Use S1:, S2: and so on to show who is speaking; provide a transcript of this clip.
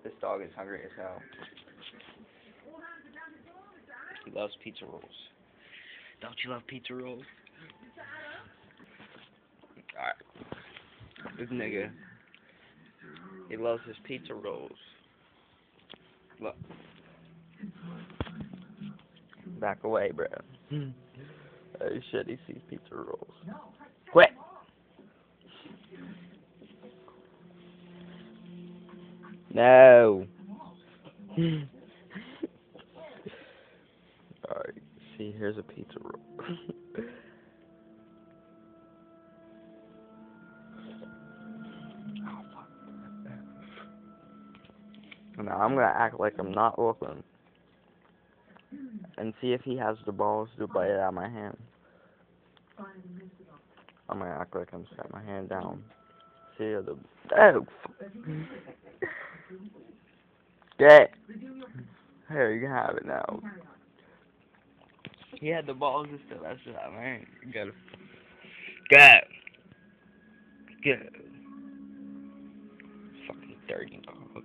S1: This dog is hungry as hell. He loves pizza rolls. Don't you love pizza rolls? Alright. This nigga, he loves his pizza rolls. Look. Back away, bro. Oh shit, he sees pizza rolls. Quit! No! Alright, see, here's a pizza roll. Now I'm gonna act like I'm not looking. And see if he has the balls to bite it out of my hand. I'm gonna act like I'm setting my hand down. See the oh get here, you can have it now. He had the balls to still that's it out, man. You gotta go. Fucking dirty dog.